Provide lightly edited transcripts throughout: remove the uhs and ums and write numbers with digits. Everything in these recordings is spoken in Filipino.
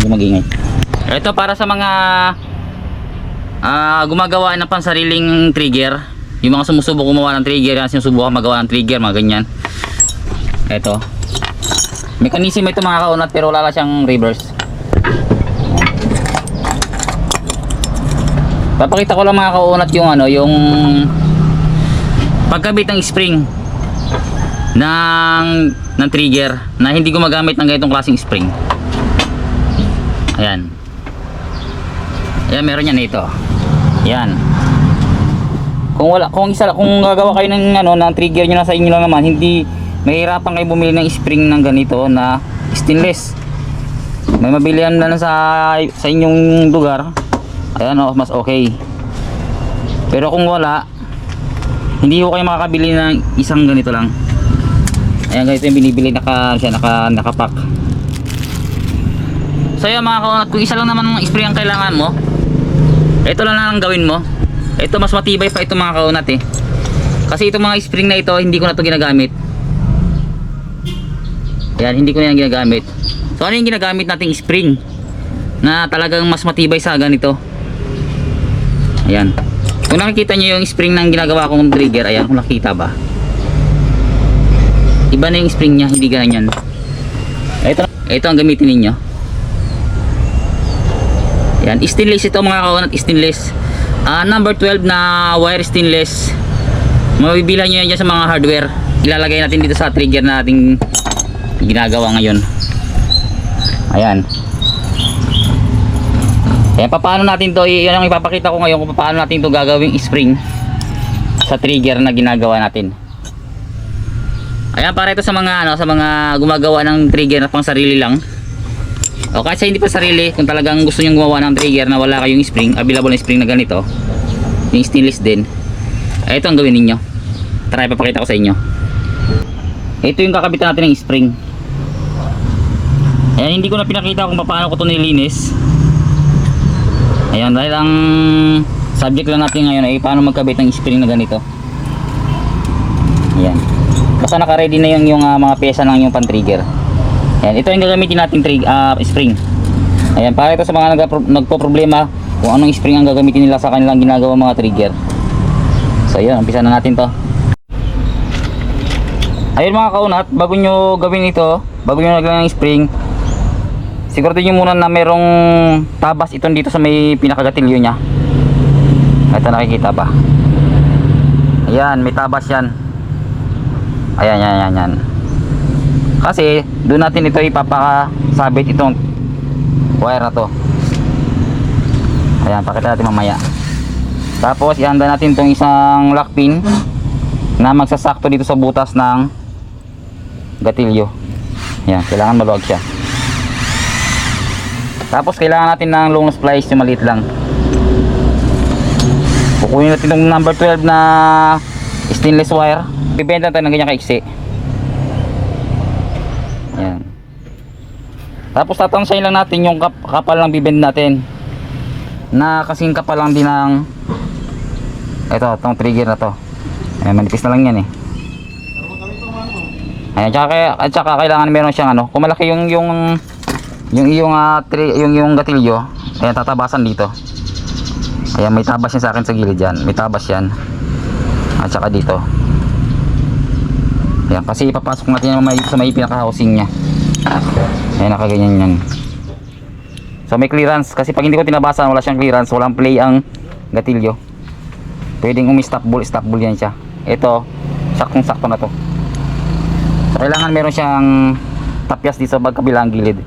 Huwag mag-ingay. Ito para sa mga gumagawa ng pansariling trigger. Yung mga sumusubok gumawa ng trigger, yan sinusubukan magawa ng trigger, mga ganyan. Ito. Mechanism ito mga kaunat, pero wala lang siyang reverse. Papakita ko lang mga kaunat yung yung pagkabit ng spring ng trigger na hindi gumagamit ng ganitong klaseng spring. Ayan. Ayan, meron yan ito. Ayan. Kung gagawa kayo ng trigger niyo na sa inyo lang naman, hindi mahirapan kayo bumili ng spring ng ganito na stainless. May mabilihan na lang sa inyong lugar. Ayan, mas okay. Pero kung wala, hindi ko kayo makakabili ng isang ganito lang. Ayan, ganito yung binibili, nakapack. So yun mga kaunat, kung isa lang naman ng spray ang kailangan mo, ito lang ang gawin mo. Ito mas matibay pa ito mga kaunat eh. Kasi itong mga spring na ito, hindi ko na ito ginagamit. Ayan, hindi ko na yan ginagamit. So ano yung ginagamit nating spring na talagang mas matibay sa ganito? Ayan. Kung nakikita nyo yung spring ng ginagawa kong trigger, ayan, kung nakita ba, iba na yung spring nya, hindi ganyan. Ito ang gamitin ninyo. Yan, stainless ito mga kaunat, stainless. Number 12 na wire stainless. Mabibilan nyo yan dyan sa mga hardware. Ilalagay natin dito sa trigger na ating ginagawa ngayon. Ayan. Ayan, paano natin to, yan ang ipapakita ko ngayon kung paano natin to gagawing spring sa trigger na ginagawa natin. Ayan, para ito sa mga sa mga gumagawa ng trigger na pang sarili lang. O kahit sa hindi pa sarili, kung talagang gusto nyo gumawa ng trigger na wala kayong spring, available na spring na ganito, yung stainless din, ito ang gawin ninyo. Tara, ipapakita ko sa inyo. Ito yung kakabitan natin ng spring. Ayan, hindi ko na pinakita kung paano ko ito nilinis. Ayan, dahil ang subject lang natin ngayon ay paano magkabit ng spring na ganito. Ayan, basta naka-ready na yung mga pyesa ng yung pan-trigger. Ayan, ito yung gagamitin natin spring. Ayan, para ito sa mga nagpo-problema kung anong spring ang gagamitin nila sa kanilang ginagawa mga trigger. So ayan, umpisa na natin to. Ayun mga kaunat, bago nyo gawin ito, bago nyo naglagay ng spring, siguraduhin nyo muna na merong tabas itong dito sa may pinakagatilyo nya. Ito, nakikita ba? Ayan, may tabas yan. Ayan, yan. Kasi doon natin ito ipapakasabit itong wire na to. Ayan, pakita natin mamaya. Tapos ihanda natin itong isang lock pin na magsasakto dito sa butas ng gatilyo. Ayan, kailangan maluwag siya. Tapos kailangan natin ng long splice, yung maliit lang. Kukunin natin itong number 12 na stainless wire. Bibenta tayo ng ganyan kaiksi. Ayan. Tapos tatansayin lang natin yung kapal ng bibend natin, na kasing kapal lang din ng itong trigger na to. Ayan, manipis na lang yan eh. Ayan, tsaka kailangan meron siyang kung malaki yung gatilyo, ayan, tatabasan dito. Ayan, may tabas yan sa akin sa gilid yan, may tabas yan, at saka dito. Ayan, kasi ipapasok natin yung sa may pinaka-housing nya. Ayan, nakaganyan yan. So may clearance, kasi pag hindi ko tinabasan, wala siyang clearance, walang play ang gatilyo. Pwedeng stop ball yan siya. Ito, saktong sakto na to. So kailangan meron siyang tapyas dito sa magkabilang gilid.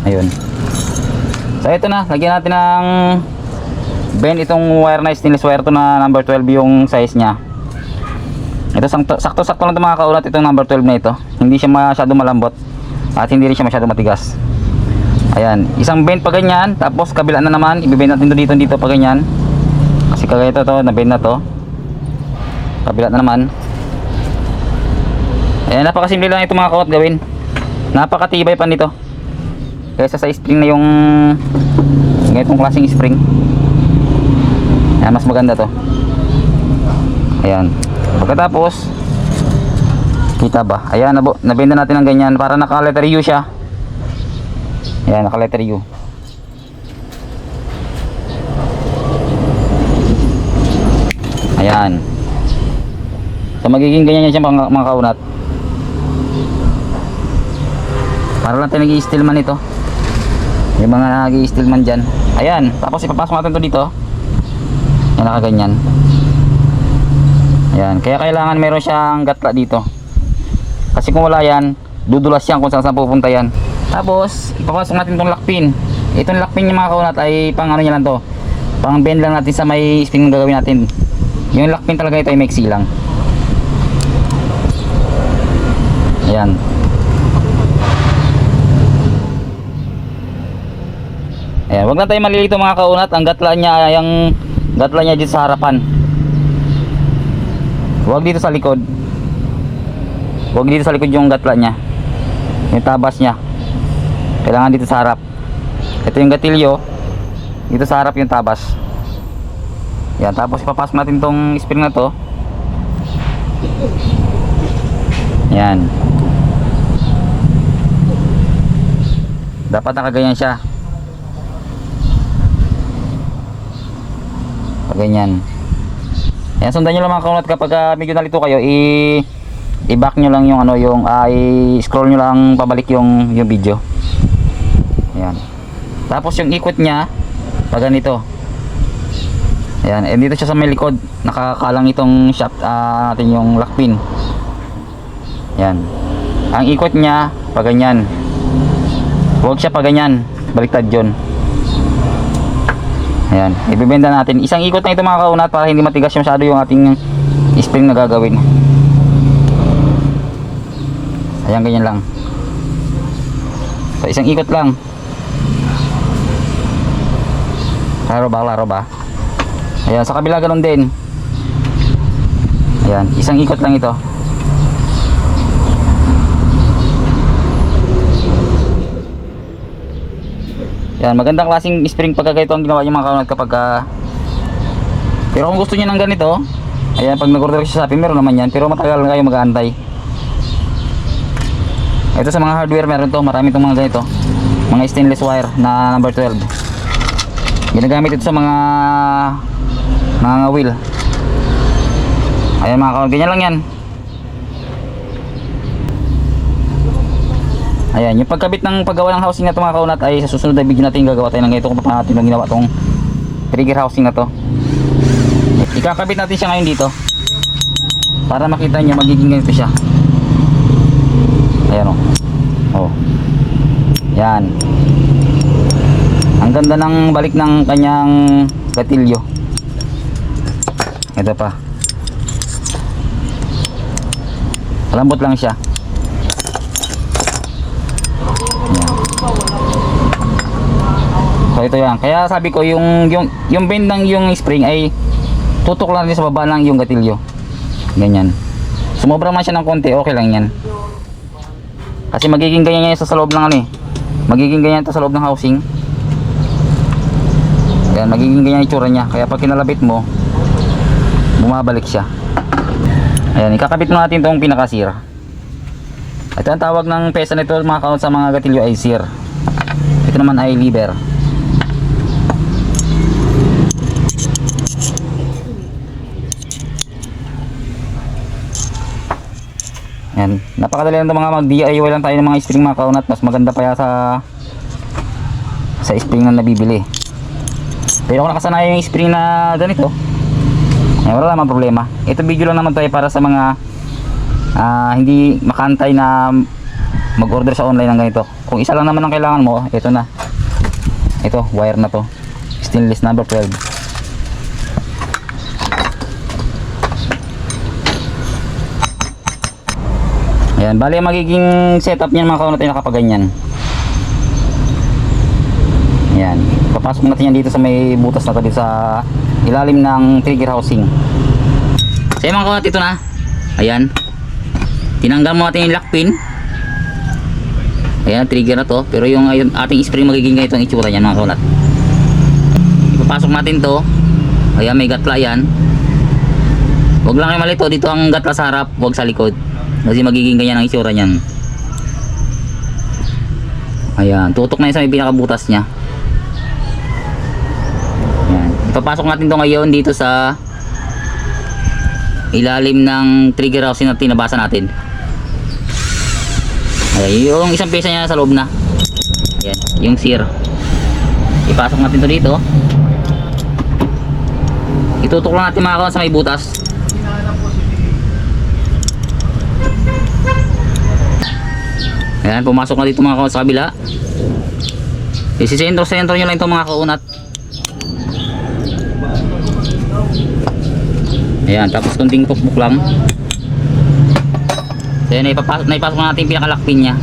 Ayun. So ito na, lagyan natin ng bend itong wire na stainless wire to na number 12 yung size nya. Ito sakto-sakto lang ito mga kaunat, itong number 12 na ito. Hindi siya masyado malambot at hindi rin siya masyado matigas. Ayan, isang bend pa ganyan, tapos kabila na naman, ibibend natin dito pa ganyan. Kasi kagaya ito, na-bend na to. Kabila na naman. Ayan, napakasimple lang ito mga kaunat gawin. Napakatibay pa nito kaysa sa spring na yung ganitong klaseng spring. Ayan, mas maganda to. Ayan. Pagkatapos, kita ba? Ayan, nabenda natin ng ganyan para naka letter U siya. Ayan, naka letter U. Ayan. So magiging ganyan yan siya mga kaunat. Para lang tayo nag-i-steel man ito. Yung mga nag-i-steel man dyan. Ayan, tapos ipapasok natin ito dito. Ayan, nakaganyan. Ayan, kaya kailangan meron siyang gatla dito. Kasi kung wala yan, dudulas yan kung saan pupunta yan. Tapos, ipapasok natin itong lock pin. Itong lock pin yung mga kaunat ay pang ano niya lang to. Pang bend lang natin sa may spring na gagawin natin. Yung lock pin talaga ito ay maiksi lang. Ayan. Ayan, wag na tayo malilito mga kaunat. Ang gatla niya, yung gatla niya dito sa harapan. Wag dito sa likod. Wag dito sa likod yung gatla niya. Yung tabas niya. Kailangan dito sa harap. Ito yung gatilyo. Dito sa harap yung tabas. Yan, tapos ipapasok natin tong spring na to. Yan. Dapat nakaganyan siya. Ganyan. Yan, sundan nyo lang mga kaunat kapag medyo nalito kayo, i-back nyo lang yung ano, yung i-scroll nyo lang pabalik yung video. Ayan. Tapos yung ikot nya pag ganito. Ayan, dito siya sa may likod, nakakalang itong shaft natin yung lock pin. Ayan. Ang ikot nya pag ganyan. Huwag siya pag ganyan, baliktad yun. Ayan, ibibenda natin. Isang ikot na ito mga kaunat para hindi matigas masyado yung ating spring na gagawin. Ayan, ganyan lang. So, isang ikot lang. Klaro ba? Klaro ba? Ayan, sa kabila ganun din. Ayan, isang ikot lang ito. Yan, magandang klaseng spring pagkagaito ang ginawa niyo mga kaunat kapag pero kung gusto niyo ng ganito, ayan, pag nag-order kayo sa Shopee, meron naman yan, pero matagal na kayo mag-aantay. Ito sa mga hardware meron to, marami itong mga ganito, mga stainless wire na number 12. Ginagamit ito sa mga wheel. Ayan mga kaunat, ganyan lang yan. Ayan, yung pagkabit ng paggawa ng housing na ito mga kaunat ay sa susunod na video natin gagawa tayo ng ganito kung paano natin ginawa itong trigger housing na to. Ikakabit natin siya ngayon dito para makita nyo magiging ganito siya. Ayan o. Oh. Yan. Ang ganda ng balik ng kanyang gatilyo. Ito pa. Malambot lang siya. So ito yan. Kaya sabi ko yung bend ng yung spring ay tutok lang din sa baba ng yung gatilyo. Ganyan. Sumobra man siya ng konti, okay lang yan. Kasi magiging ganyan yan sa loob ng ano eh. Magiging ganyan ito sa loob ng housing. Ayan, magiging ganyan itsura niya. Kaya pag kinalabit mo, bumabalik siya. Ayan, ikakabit mo natin itong pinakasir. Ito ang tawag ng pesa nito mga kaunat sa mga gatilyo ay sir. Ito naman ay lever. Yan, napakadali lang ito mga mag-DIY lang tayo ng mga spring mga kaunat. Mas maganda pa yan sa spring na nabibili. Pero kung nakasanay yung spring na ganito, eh, wala naman problema. Ito video lang naman tayo para sa mga hindi makantay na mag-order sa online ng ganito. Kung isa lang naman ang kailangan mo, ito na. Ito, wire na to. Stainless number 12. Ayan, bali ang magiging setup niyan mga kaunat ay nakapaganyan. Ayan, papasok natin yan dito sa may butas na to dito sa ilalim ng trigger housing. So mga kaunat, ito na. Ayan, tinanggal mo natin yung lock pin. Ayan, trigger na to. Pero yung ating spring magiging ganito ang itsura niyan mga kaunat. Ipapasok natin to. Ayan, may gatla yan. Huwag lang kayo malito, dito ang gatla sa harap, huwag sa likod. Kasi magiging ganyan ang itsura niyan. Ayan, tutok na yun sa may pinakabutas niya. Ayan. Ipapasok natin to ngayon dito sa ilalim ng trigger housing na tinabasa natin. Ayan, yung isang pyesa niya sa loob na. Ayan, yung sear. Ipasok natin to dito. Itutok lang natin mga kawan sa may butas. Ayan, pumasok na dito mga kawan sa kabila. Isisentro-sentro nyo lang itong mga kaunat. Ayan, tapos kunting pukpuk lang. So yan, naipasok na natin yung pinakalakpin nya.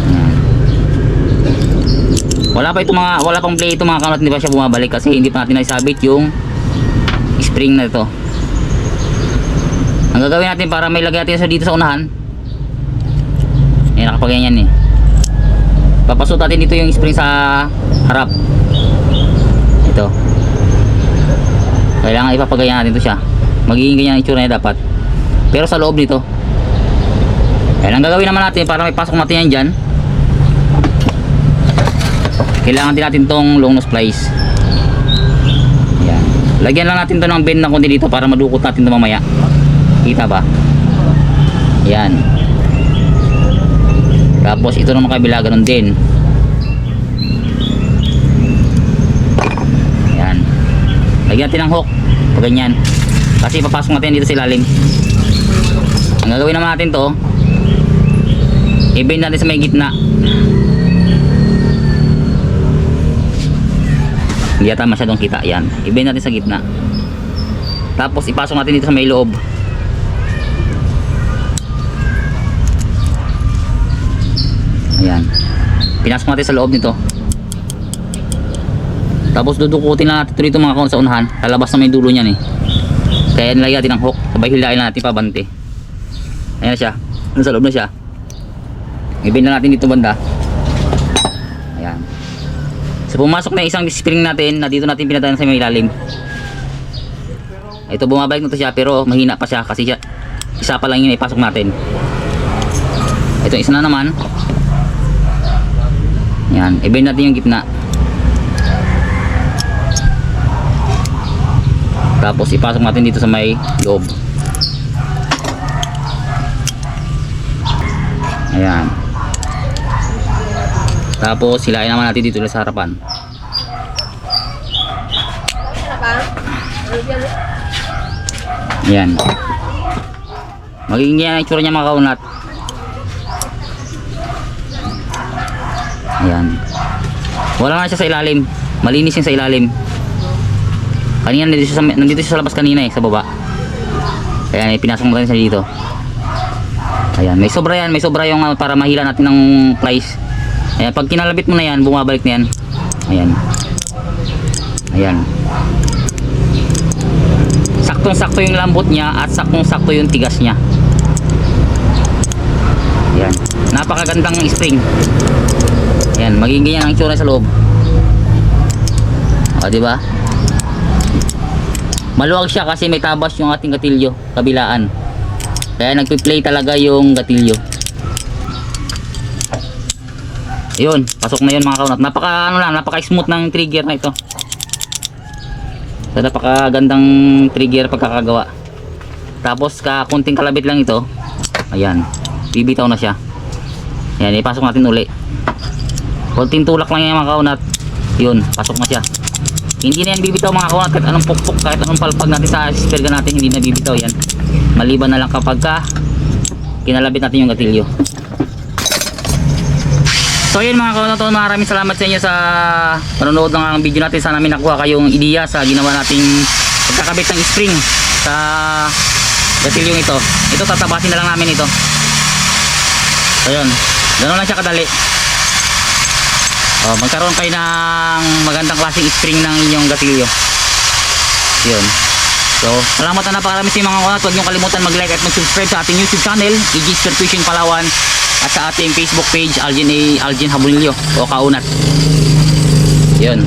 Ayan. Wala pang play ito mga kaunat, hindi pa siya bumabalik kasi hindi pa natin naisabit yung spring na ito. Ang gagawin natin para may lagay natin dito sa unahan. Ayan, nakapaganyan eh. Papasok natin dito yung spring sa harap. Ito. Kailangan ipapagayan natin ito siya. Magiging ganyan ang itsura niya dapat. Pero sa loob nito. Ayan, ang gagawin naman natin para may pasok natin yan dyan. Kailangan din natin tong long nose plies. Ayan. Lagyan lang natin to ng bend na konti dito para madukot natin ito mamaya. Kita ba? Ayan. Tapos ito naman kabila, ganun din. Ayan. Lagyan natin ng hook. Pag ganyan. Kasi papasok natin dito sa ilalim. Ang gagawin naman natin to, i-bend natin sa may gitna. Hindi yata masyadong kita. Ayan. I-bend natin sa gitna. Tapos ipasok natin dito sa may loob. Ayan. Pinasok natin sa loob nito. Tapos dudukutin lang natin ito dito mga kawan sa unahan. Lalabas na may dulo niyan eh. Kaya nilagyan natin ng hook. Sabay hilain natin pabante. Ayan na siya. Nasa loob na siya. I-bend na natin dito banda. Ayan. So pumasok na isang spring natin na dito natin pinadaan sa may ilalim. Ito bumabalik na to siya pero mahina pa siya kasi siya, isa pa lang yun ipasok natin. Ito isa na naman. Yan, i-bend natin yung gitna. Tapos ipasok natin dito sa may loob. Ayan. Tapos hilain naman natin dito sa harapan. Ayan. Magiging yan ang itsura niya mga kaunat. Ayan. Wala na siya sa ilalim. Malinis yun sa ilalim. Kanina nandito siya sa labas kanina eh, sa baba. Ayan, pinasok mo tayo sa dito. Ayan, may sobra yan. May sobra yung para mahila natin ng plies. Ayan, pag kinalabit mo na yan, bumabalik na yan. Ayan. Ayan. Saktong-sakto yung lambot niya at saktong-sakto yung tigas niya. Ayan. Napakagandang spring. Ayan, magiging ganyan ang itsura sa loob. O, diba? Maluwag siya kasi may tabas yung ating gatilyo, kabilaan. Kaya nagpi-play talaga yung gatilyo. Ayun, pasok na yun mga kaunat. Napaka-smooth ng trigger na ito. So, napakagandang trigger pagkakagawa. Tapos kunting kalabit lang ito. Ayan, bibitaw na siya. Ayan, ipasok natin uli. Konting tulak lang yan mga kaunat. Yun, pasok na siya. Hindi na yan bibitaw mga kaunat. Kahit anong pukpuk, kahit anong palpag natin sa sperga natin, hindi na bibitaw yan. Maliban na lang kapag kinalabit natin yung gatilyo. So yun mga kaunat, maraming salamat sa inyo sa panonood ng video natin. Sana may nakuha kayong ideya sa ginawa nating pagkakabit ng spring sa gatilyong ito. Ito tatabasin na lang namin ito. So yun, ganoon lang siya kadali. Magkaroon kayo ng magandang klaseng spring ng inyong gatilyo. Yun. So, salamat na napakarami sa mga kaunat. Huwag niyong kalimutan mag-like at mag-subscribe sa ating YouTube channel, EG's Percussion Palawan, at sa ating Facebook page, Algin Habunilio o Kaunat. Yun.